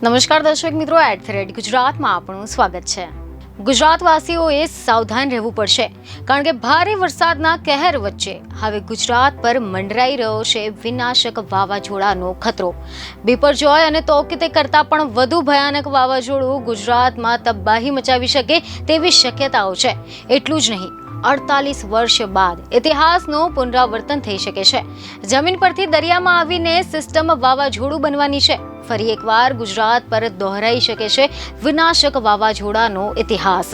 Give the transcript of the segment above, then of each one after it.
નમસ્કાર દર્શક મિત્રો, ગુજરાતમાં આપનું સ્વાગત છે। ગુજરાતવાસીઓએ સાવધાન રહેવું પડશે, કારણ કે ભારે વરસાદના કહેર વચ્ચે હવે ગુજરાત પર મંડરાઈ રહ્યો છે વિનાશક વાવાઝોડાનો ખતરો। બિપરજોય અને તૌકીતે કરતાં પણ વધુ ભયાનક વાવાઝોડું ગુજરાતમાં તબાહી મચાવી શકે તેવી શક્યતાઓ છે। એટલું જ નહીં, 48 વર્ષ બાદ ઇતિહાસનું પુનરાવર્તન થઈ શકે છે। જમીન પરથી દરિયામાં આવીને સિસ્ટમ વાવાઝોડું બનવાની છે। ફરી એકવાર ગુજરાત પર દોહરાઈ શકે છે વિનાશક વાવાઝોડાનો ઇતિહાસ।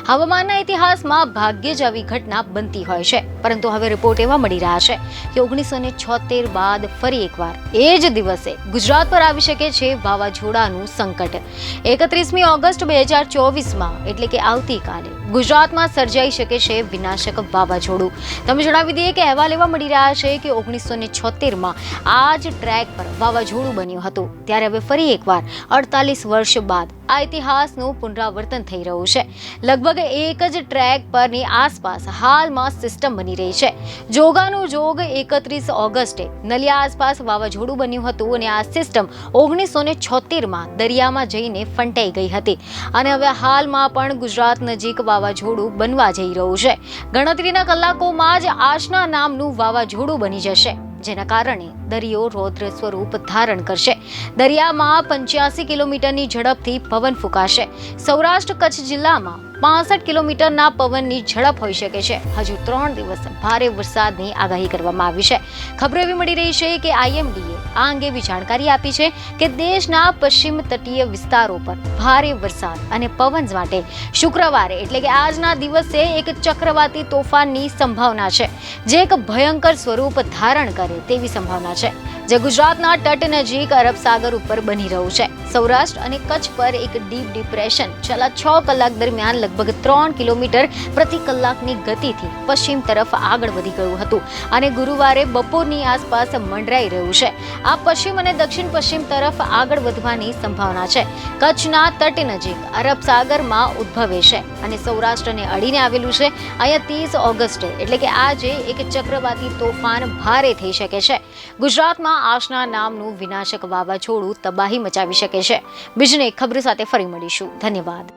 હવામાનના ઇતિહાસમાં ભાગ્યે જ આવી ઘટના બનતી હોય છે, પરંતુ હવે રિપોર્ટ એવા મળી રહ્યા છે કે 1976 બાદ ફરી એકવાર એ જ દિવસે ગુજરાત પર આવી શકે છે વાવાઝોડાનું સંકટ। 31મી ઓગસ્ટ 2024માં એટલે કે આવતીકાલે ગુજરાતમાં સર્જાઈ શકે છે વિનાશક વાવાઝોડું। તમે જણાવી દઈએ કે અહેવાલ એવા મળી રહ્યા છે કે 1976માં આ જ ટ્રેક પર વાવાઝોડું બન્યું હતું। ત્યારે હવે ફરી એકવાર 48 વર્ષ બાદ આ ઇતિહાસનું પુનરાવર્તન થઈ રહ્યું છે। લગભગ એક જ ટ્રેક પરની આસપાસ હાલમાં સિસ્ટમ બની રહી છે। જોગાનું જોગ 31 ઓગસ્ટે નલિયા આસપાસ વાવાઝોડું બન્યું હતું અને આ સિસ્ટમ 1976માં દરિયામાં જઈને ફંટાઈ ગઈ હતી અને હવે હાલમાં પણ ગુજરાત નજીક વાવાઝોડું બનવા જઈ રહ્યું છે। ગણતરીના કલાકોમાં જ આશના નામનું વાવાઝોડું બની જશે, જેના કારણે દરિયો રૌદ્ર સ્વરૂપ ધારણ કરશે। દરિયામાં 85 કિલોમીટરની ઝડપથી પવન ફૂંકાશે। સૌરાષ્ટ્ર કચ્છ જિલ્લામાં 65 કિલોમીટરના પવનની ઝડપ હોઈ શકે છે। હજુ 3 દિવસ ભારે વરસાદની આગાહી કરવામાં આવી છે। ખબરો એવી મળી રહી છે કે IMDએ આ અંગે એવી જાણકારી આપી છે કે દેશના પશ્ચિમ તટીય વિસ્તારો પર ભારે વરસાદ અને પવન માટે શુક્રવારે એટલે કે આજના દિવસે એક ચક્રવાતી તોફાનની સંભાવના છે, જે એક ભયંકર સ્વરૂપ ધારણ કરે તેવી સંભાવના છે, જે ગુજરાતના તટ નજીક અરબ સાગર ઉપર બની રહ્યું છે। સૌરાષ્ટ્ર અને કચ્છ પર એક ડીપ ડિપ્રેશન છેલ્લા 6 કલાક દરમિયાન લગભગ 3 કિલોમીટર પ્રતિ કલાકની ગતિથી પશ્ચિમ તરફ આગળ વધી ગયું હતું અને ગુરુવારે બપોરની આસપાસ મંડરાઈ રહ્યું છે। આ પશ્ચિમ અને દક્ષિણ પશ્ચિમ તરફ આગળ વધવાની સંભાવના છે। કચ્છના તટ નજીક અરબ સાગરમાં ઉદ્ભવે છે અને સૌરાષ્ટ્રને અડીને આવેલું છે। અહીંયા 30 ઓગસ્ટે એટલે કે આજે એક ચક્રવાતી તોફાન ભારે થઈ શકે છે। ગુજરાતમાં આશના નામનું વિનાશક વાવાઝોડું તબાહી મચાવી શકે છે। બીજને ખબર સાથે ફરી મળીશું। ધન્યવાદ।